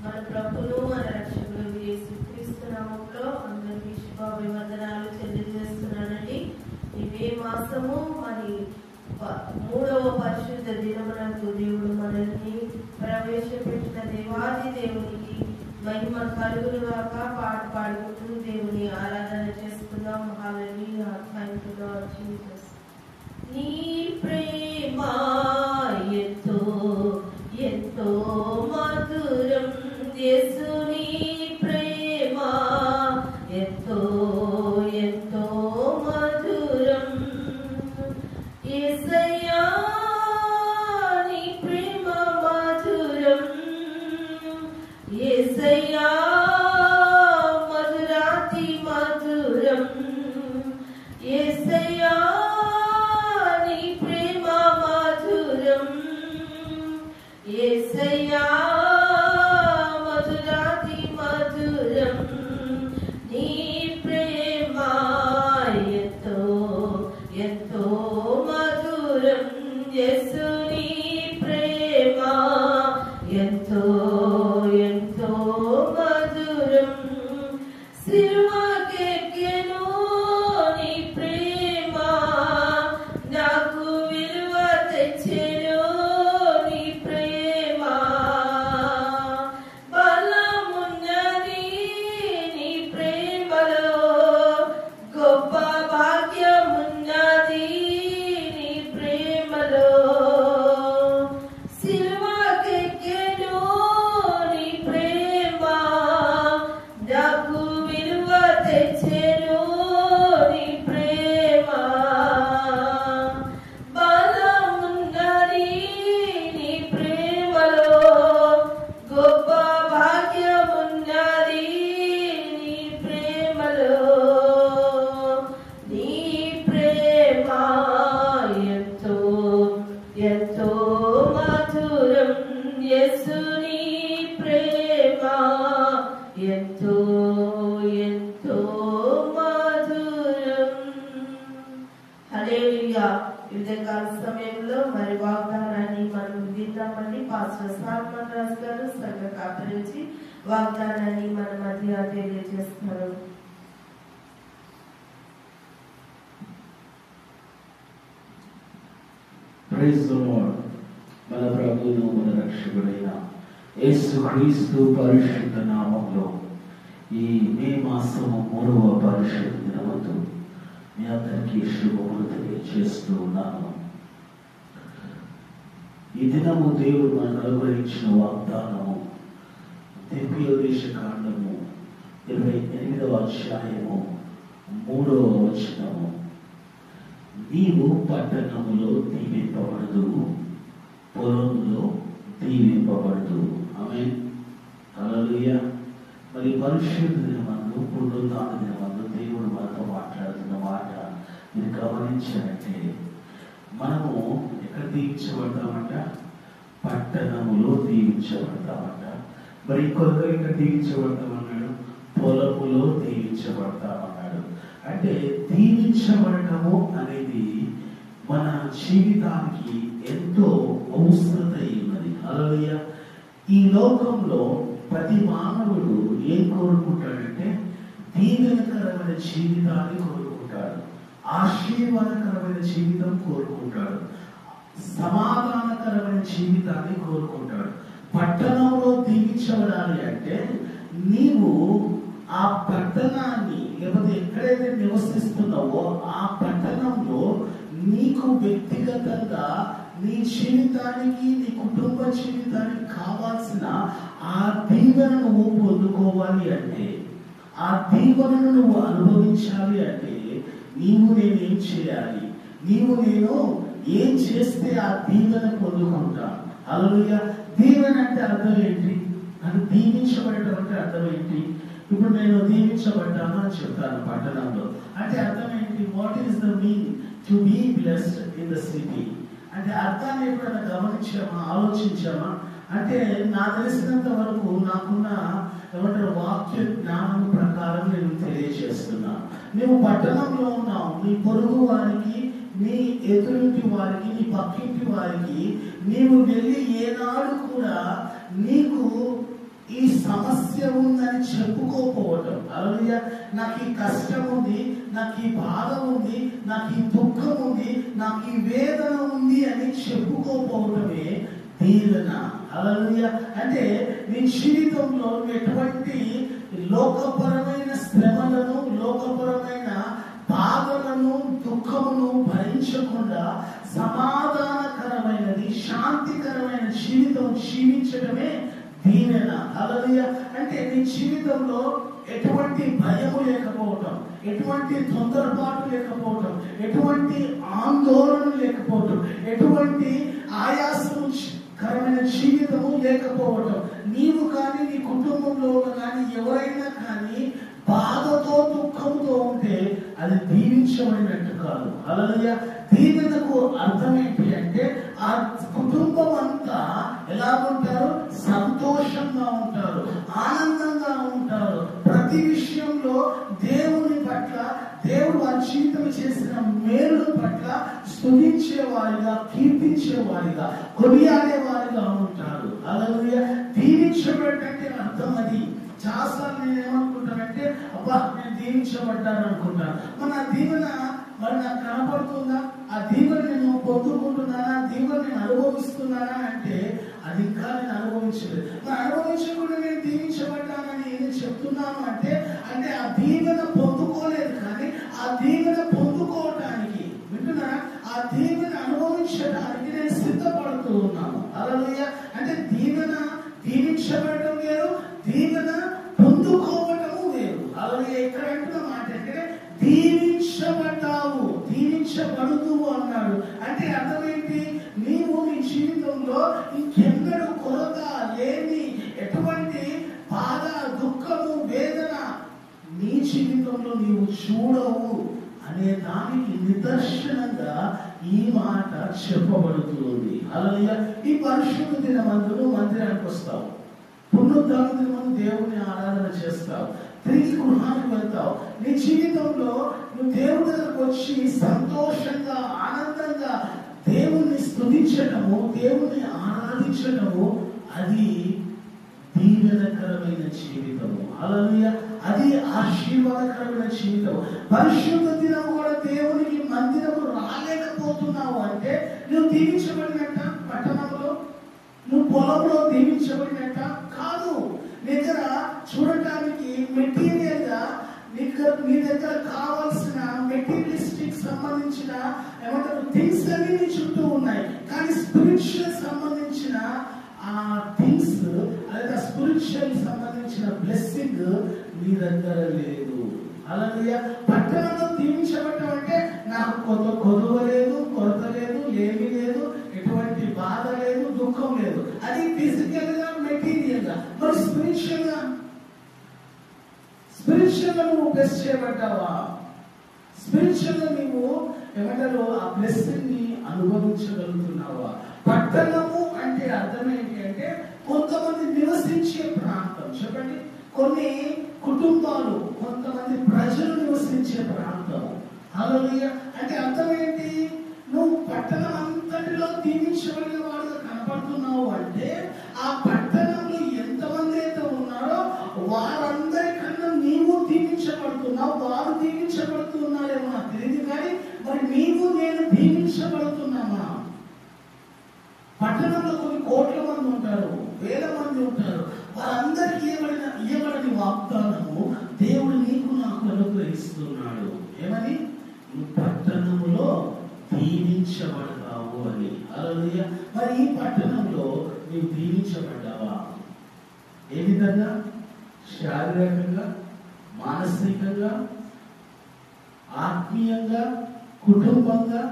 మన ప్రభువును మన రక్షకుడు యేసుక్రీస్తు నామములో అందరికీ శుభాభివందనాలు తెలియజేస్తున్నానండి. ఈ మే మాసము మరి 3వ పరిశుద్ధ దినమునందు దేవుడు మనల్ని ప్రవేశపెట్టిన దేవాది దేవునికి మహిమ కలుగునుగాక. పాట పాడుకుంటూ దేవుని ఆరాధన చేసుకుందాం. హల్లెలూయా, థాంక్ యూ లార్డ్ జీసస్. నీ ప్రేమ ఎంతో ఎంతో మధురం, యేసుని ప్రేమ ఎంతో ఎంతో మధురం. యేసయ్యా నీ ప్రేమ మధురం, యేసయ్యా మధురాతి మధురం. యేసయ్యా నీ ప్రేమ మధురం, యేసయ్యా మధురాతి మధురం. నీ ప్రేమ ఎంతో ఎంతో మధురం, యేసుని ప్రేమ ఎంతో ఎంతో మధురం. సిలువకెక్కెను నీ ప్రేమ, నాకు విలువ తెచ్చెను నీ ప్రేమ. బలమున్నది నీ ప్రేమలో, గొప్ప భాగ్యమున్నది నీ ప్రేమలో. సిలువకెక్కెను నీ ప్రేమ, నాకు విలువ తెచ్చెను నీ ప్రేమ. బలమున్నది నీ ప్రేమలో, గొప్ప భాగ్యమున్నది నీ ప్రేమలో. నీ ప్రేమ ఎంతో ఎంతో మధురం, యేసుని ప్రేమ ఎంతో ఎంతో మధురం. హల్లెలూయా. ఈ ఉదయకాల సమయంలో మరి వాగ్దానాన్ని మనం విందామని పాస్టర్ సాల్మన్ రాజు గారు సంఘ కాపరించి వాగ్దానాన్ని మన మధ్య తెలియజేస్తున్నారు. Praise the Lord. మన ప్రభువును మన రక్షకుడైన యేసుక్రీస్తు పరిశుద్ధ నామములో ఈ మే మాసము 3వ పరిశుద్ధ దినమందు మీ అందరికీ శుభములు తెలియజేస్తూ ఉన్నాను. ఈ దినము దేవుడు మనకు అనుగ్రహించిన వాగ్దానము ద్వితీయోపదేశ కాండము 28వ అధ్యాయము 3వ వచనము. నీవు పట్టణములో దీవింపబడదు, పొలంలో దీవింపబడదు. ఆమేన్. హల్లెలూయా. మరి పరిశుద్ధ దినమందు పునరుత్థాన దినమందు దేవుడు మనతో మాట్లాడుతున్న మాట మీరు గమనించారంటే, మనము ఎక్కడ దీవించబడతామంట? పట్టణములో దీవించబడతామంట. మరి ఇంకొక ఇక్కడ దీవించబడతామన్నాడు, పొలములో దీవించబడతామన్నాడు. అంటే దీవించబడటము అనేది మన జీవితానికి ఎంతో అవసరత ఉన్నది. హల్లెలూయా. ఈ లోకంలో ప్రతి మానవుడు ఏం కోరుకుంటాడంటే దీవెనకరమైన జీవితాన్ని కోరుకుంటాడు, ఆశీర్వాదకరమైన జీవితం కోరుకుంటాడు, సమాధానకరమైన జీవితాన్ని కోరుకుంటాడు. పట్టణంలో దీవించబడాలి అంటే నీవు ఆ పట్టణాన్ని లేకపోతే ఎక్కడైతే నివసిస్తున్నావో ఆ పట్టణంలో నీకు వ్యక్తిగతంగా నీ జీవితానికి నీ కుటుంబ జీవితానికి కావాల్సిన ఆ దీవెనను నువ్వు పొందుకోవాలి అంటే, ఆ దీవెనను నువ్వు అనుభవించాలి అంటే నీవు నేనేం చేయాలి? నీవు నేను ఏం చేస్తే ఆ దీవెన పొందుకుంటా? హల్లెలూయా. దీవెన అంటే అర్థం ఏంటి? నన్ను దీవించబడటం అంటే అర్థం ఏంటి? ఇప్పుడు నేను దీవించబడ్డాను అని చెప్తాను పట్టణంలో అంటే అర్థం ఏంటి? What is the mean to be blessed in the city అంటే అర్థాన్ని ఎప్పుడైనా గమనించామా, ఆలోచించామా? అంటే నాకు తెలిసినంత వరకు నాకున్న ఏమంటారు వాక్య జ్ఞానం ప్రకారం నేను తెలియజేస్తున్నా. నువ్వు పట్టణంలో ఉన్నావు, నీ పొరుగు వారికి, నీ ఎదురింటి వారికి, నీ పక్కింటి వారికి నీవు వెళ్ళి ఏనాడు కూడా నీకు ఈ సమస్య ఉందని చెప్పుకోకపోవటం, హల్లెలూయా, నాకు ఈ కష్టం ఉంది, నాకు ఈ బాధ ఉంది, నాకు ఈ దుఃఖం ఉంది, నాకు ఈ వేదన ఉంది అని చెప్పుకోకపోవటమే దీవెన. హల్లెలూయా. అంటే నీ జీవితంలో ఎటువంటి లోకపరమైన శ్రమలను, లోకపరమైన బాధలను, దుఃఖమును భరించకుండా సమాధానకరమైనది, శాంతికరమైన జీవితం జీవించడమే దీవెన. హల్లెలూయా. అంటే నీ జీవితంలో ఎటువంటి భయము లేకపోవటం, ఎటువంటి తొందరపాటు లేకపోవటం, ఎటువంటి ఆందోళన లేకపోవటం, ఎటువంటి ఆయాసకరమైన జీవితము లేకపోవటం, నీవు కానీ నీ కుటుంబంలో కానీ ఎవరైనా కానీ బాధతో దుఃఖంతో ఉంటే అది దీవించబడినట్టు కాదు. హల్లెలూయా. దీవెనకు అర్థం ఏంటి అంటే ఆ కుటుంబం అంతా ఎలా ఉంటారు? సంతోషంగా ఉంటారు, ఆనందంగా ఉంటారు. ప్రతి విషయంలో దేవుని పట్ల, దేవుడు వారి జీవితం చేసిన మేలు పట్ల స్తుతించేవారిగా, కీర్తించేవారిగా, కొనియాడేవారిగా ఉంటారు. హల్లెలూయా. దీవించబడ్డంటే అర్థం అది. చాలాసార్లు నేను ఏమనుకుంటానంటే, అబ్బా నేను దీవించబడ్డాను అనుకుంటాను. మన దీవెన మరి నాకు కనపడుతుందా? ఆ దీవెన నేను పొందుకుంటున్నానా? దీవెన నేను అనుభవిస్తున్నానా అంటే అది ఇంకా నేను అనుభవించలేదు. మరి అనుభవించకుండా నేను దీవించబడ్డానని నేను చెప్తున్నాను అంటే ఆ దీవెన పొందుకోలేదు. కానీ ఆ దీవెన పొందుకోవటానికి, వింటున్నారా, ఆ దీవెన అనుభవించడానికి నేను సిద్ధపడుతూ ఉన్నాను. హల్లెలూయా. అంటే దీవించబడటం వేరు, దీవెన పొందుకోవటము వేరు. హల్లెలూయా. ఇక్కడ అంటున్న మాట అంటే దీవించబడ్డావు, దీవించబడుతూ అన్నాడు. అంటే అర్థం ఏంటి? నీవు నీ జీవితంలో ఇంకెన్నడూ కొరత లేని ఎటువంటి బాధ, దుఃఖము, వేదన నీ జీవితంలో నీవు చూడవు అనే దానికి నిదర్శనంగా ఈ మాట చెప్పబడుతుంది. హల్లెలూయా. ఈ పరిశుద్ధ దినమందు మందిరానికి వస్తావు, పునరుద్ధాన దినమందు దేవుని ఆరాధన చేస్తావు, తిరిగి గృహానికి వెళ్తావు. నీ జీవితంలో నువ్వు దేవుడి దగ్గరకు వచ్చి సంతోషంగా, ఆనందంగా దేవుణ్ణి స్తుతించటము, దేవుణ్ణి ఆరాధించటము అది దీవెనకరమైన జీవితము. హల్లెలూయా. అది ఆశీర్వాదకరమైన జీవితం. పరిశుద్ధ దినం కూడా దేవునికి మందిరము రాలేకపోతున్నావు అంటే నువ్వు దీవించబడినట్ట? పట్టణంలో నువ్వు పొలంలో దీవించబడినట్ట కాదు. దగ్గర చూడటానికి మెటీరియల్ గా నీ దగ్గర కావాల్సిన మెటీరియలిస్టిక్ సంబంధించిన ఏమంటారు థింగ్స్ అన్ని నీ చుట్టూ ఉన్నాయి. కానీ స్పిరిచువల్ సంబంధించిన ఆ థింగ్స్ లేదా స్పిరిచువల్ సంబంధించిన బ్లెస్సింగ్ నీ దగ్గర లేదు. హల్లెలూయా. పట్టణంలో దీవించబడటం అంటే నాకు కొదువ లేదు, కొరత లేదు, ఏమీ లేదు, ఎటువంటి బాధ లేదు, దుఃఖం లేదు. అది ఫిజికల్ గా, మెటీరియల్ గా. మరి స్పిరిచువల్ గా నువ్వు బ్లెస్ చేయబడ్డావా? స్పిరిచువల్ గా నీవు ఏమంటారు ఆ బ్లెస్సింగ్ ని అనుభవించగలుగుతున్నావా? పట్టణము అంటే అర్థం ఏంటి అంటే కొంతమంది నివసించే ప్రాంతం. చెప్పండి, కొన్ని కుటుంబాలు, కొంతమంది ప్రజలు నివసించే ప్రాంతం. హల్లెలూయా. అంటే అర్థం ఏంటి? నువ్వు పట్టణం అంతటిలో దీవించబడిన వాడుగా కనపడుతున్నావు అంటే ఆ పట్టణంలో ఎంతమంది అయితే ఉన్నారో వారందరికన్నా నీవు దీవించబడుతున్నావు. వారు దీవించబడుతున్నారేమో నాకు తెలియదు, కానీ మరి నీవు నేను దీవించబడుతున్నామా? పట్టణంలో కొన్ని కోట్ల మంది ఉంటారు, వేల మంది ఉంటారు. వారందరికీ ఇవ్వబడిన వాగ్దానము దేవుడు నీకు నాకు అనుగ్రహిస్తున్నాడు. ఏమని? నువ్వు పట్టణములో దీవించబడతావు అని. హల్లెలూయా. మరి ఈ పట్టణంలో నీవు దీవించబడ్డావా? ఏ విధంగా? శారీరకంగా, మానసికంగా, ఆత్మీయంగా, కుటుంబంగా,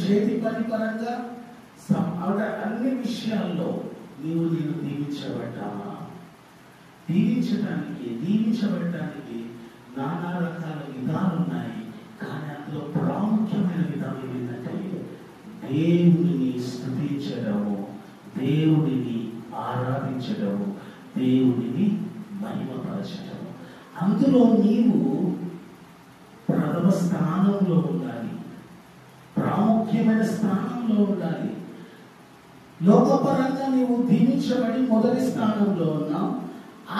చేతి పని పరంగా, అన్ని విషయాల్లో నేను దీవించబడ్డావా? దీవించబడటానికి నానా రకాల విధాలు ఉన్నాయి. కానీ అందులో ప్రాముఖ్యమైన విధానం ఏంటంటే దేవుడిని స్తుతించడము, దేవుడిని ఆరాధించడము, దేవుడిని మహిమపరచడము. అందులో నీవు ప్రథమ స్థానంలో ఉండాలి, ప్రాముఖ్యమైన స్థానంలో ఉండాలి. లోకపరంగా నీవు దీవించబడి మొదటి స్థానంలో ఉన్నావు.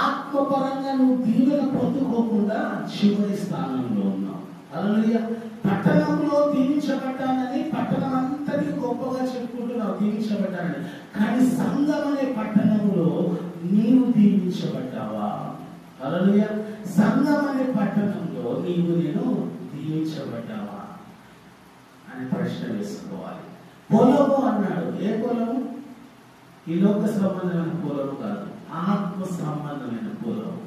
ఆత్మపరంగా నువ్వు దీవెన పొందుకోకుండా చివరి స్థానంలో ఉన్నావు. హల్లెలూయా. పట్టణంలో దీవించబడ్డానని పట్టణం అంతటి గొప్పగా చెప్పుకుంటున్నావు, దీవించబడ్డానని. కానీ సంఘం అనే పట్టణంలో నీవు దీవించబడ్డావా? హల్లెలూయా. సంఘం అనే పట్టణంలో నేను దీవించబడ్డావా అని ప్రశ్న వేసుకోవాలి. పొలము అన్నాడు. ఏ పొలము? ఈ లోక సంబంధమైన పొలము కాదు, ఆత్మ సంబంధమైన పొలము.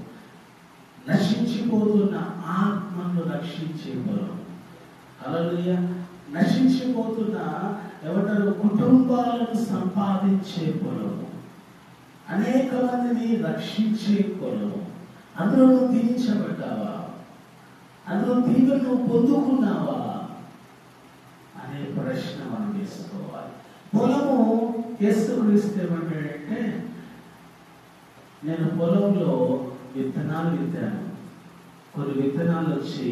నశించిపోతున్న ఆత్మను రక్షించే పొలం. హల్లెలూయా. నశించిపోతున్న ఏమంటారు, కుటుంబాలను సంపాదించే పొలము, అనేక మందిని రక్షించే పొలము. అందులో నువ్వు దీవించబడ్డావా? అందులో దీవెన నువ్వు పొందుకున్నావా అనే ప్రశ్న మనం వేసుకోవాలి. పొలము యేసుక్రీస్తు ఏమంటాడంటే, నేను పొలంలో విత్తనాలు విత్తాను, కొన్ని విత్తనాలు వచ్చి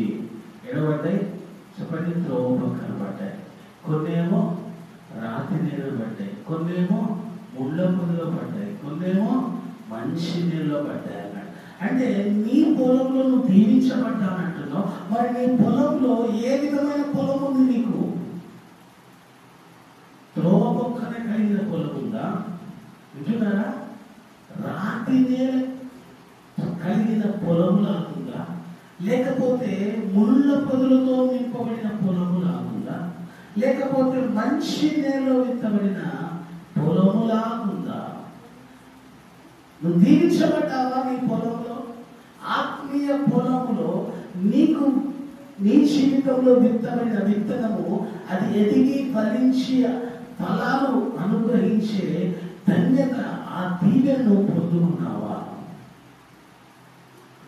ఎడబడ్డాయి, చెప్పండి, త్రోవ పక్కన పడ్డాయి. కొన్నేమో రాతి నీళ్ళు పడ్డాయి, కొన్నేమో ముళ్ళ పొదలో పడ్డాయి, కొన్నేమో మంచి నీళ్ళలో పడ్డాయి అన్నాడు. అంటే నీ పొలంలో నువ్వు దీవించబడ్డానంటున్నావు. మరి నీ పొలంలో ఏ విధమైన పొలం ఉంది? నీకు త్రోవ పక్కనే కలిగిన పొలం ఉందా? వింటున్నారా? రాతి నేల కలిగిన పొలము లాగుందా? లేకపోతే ముళ్ళ పొదలతో నింపబడిన పొలము లాగుందా? లేకపోతే మంచి నేలలో విత్తబడిన పొలము లాగుందా? నువ్వు దీవించబడ్డావా? నీ పొలంలో, ఆత్మీయ పొలములో నీకు నీ జీవితంలో విత్తబడిన విత్తనము అది ఎదిగి ఫలించి ఫలాలు అనుగ్రహించే ధన్యత, ఆ దీవెనను పొందుకున్నావా?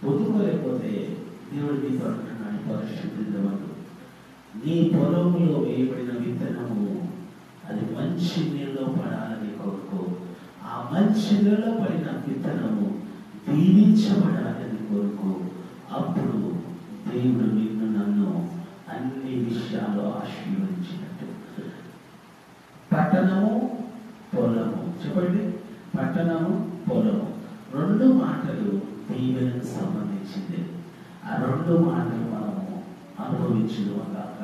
పొందుకోలేకపోతే దేవుడు నీకు అంటున్నాడు, పరిశుద్ధుడు, నీ పొలంలో వేయబడిన విత్తనము అది మంచి నీళ్ళలో పడాలని కోరుకో. ఆ మంచి నీళ్ళలో పడిన విత్తనము దీవించబడాలని కోరుకో. అప్పుడు దేవుడు నిన్ను నన్ను అన్ని విషయాలు ఆశీర్వదించినట్టు. పట్టణము పొలము, చెప్పండి, పట్టణము పొలము, రెండు మాటలు దీవెనకు సంబంధించింది. ఆ రెండు మాటలు మనము అనుభవించుగాక.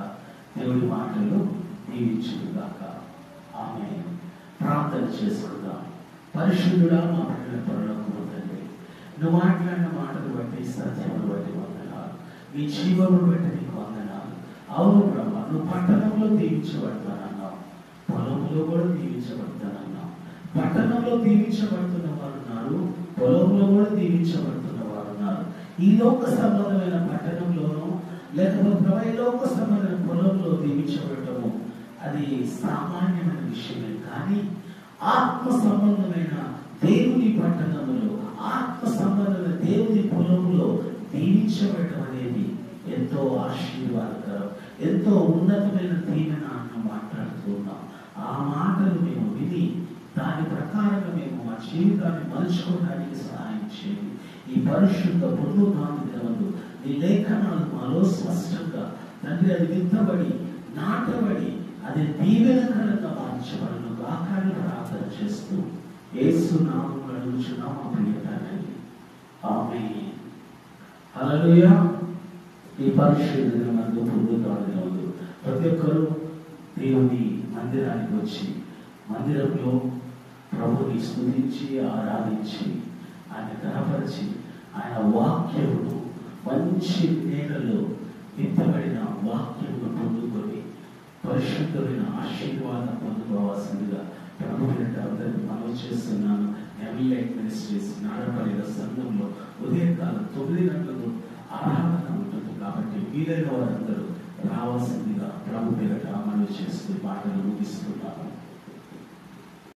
దేవుడి మాటలు దీవించుగాక. ఆమేన్. ప్రార్థన చేసుకుందాం. పరిశుద్ధుడా, మా ప్రియ పరలోకపు తండ్రి, నువ్వు మాట్లాడిన మాటలు బట్టి, సత్యమును బట్టి వందనాలు. నీ జీవమును బట్టి నీకు వందనాలు. అవును బ్రహ్మ, నువ్వు పట్టణంలో దీవించబడతానన్నావు, పొలంలో కూడా దీవించబడతానన్నావు. పట్టణంలో దీవించబడుతున్న వారు ఉన్నారు, పొలంలో కూడా దీవించబడుతున్న వారు ఉన్నారు. ఈ లోక సంబంధమైన పట్టణంలోనూ లేకపోతే ఈ లోక సంబంధమైన పొలంలో దీవించబడటము అది సామాన్యమైన విషయమే. కానీ ఆత్మ సంబంధమైన దేవుని పట్టణంలో, ఆత్మ సంబంధమైన దేవుని పొలంలో దీవించబడటం అనేది ఎంతో ఆశీర్వాదకరం, ఎంతో ఉన్నతమైన దీవెన అన్న మాట్లాడుతున్నాం. ఆ మాటలు మేము విని దాని ప్రకారంగా మేము మా జీవితాన్ని మలుచుకోవడానికి సహాయం చేయండి. ఈ పరిశుద్ధ పునరుద్ధాన దినమందు నీ లేఖనాలు మాలో స్పష్టంగా తండ్రి అది విత్తబడి నాటబడి అది దీవెనకరంగా మార్చబడను గాకాన్ని ప్రార్థన చేస్తూ యేసు నామములో అడుగుచున్నాం మా ప్రియ తండ్రి. ఆమేన్. హల్లెలూయా. ఈ పరిశుద్ధ దినమందు పునరుద్ధాన దినమందు ప్రతి ఒక్కరూ దేవుని మందిరానికి వచ్చి మందిరంలో ప్రభుని స్తుతించి ఆరాధించి ఆయన కనపరిచి ఆయన వాక్యమును మంచి నేలలో విత్తబడిన వాక్యమును పొందుకొని పరిశుద్ధమైన ఆశీర్వాదం పొందుకోవాల్సిందిగా ప్రభువుని అందరినీ మనవి చేస్తున్నాను. ఎమ్లైట్ మినిస్ట్రీస్ నాడపల్లి సంఘంలో ఉదయకాలం 9 గంటలకు ఆరాధన ఉంటుంది కాబట్టి వీలైన వారందరూ రావాల్సిందిగా ప్రభు పేరట మనవి చేస్తూ మాటలు ముగిస్తున్నాను.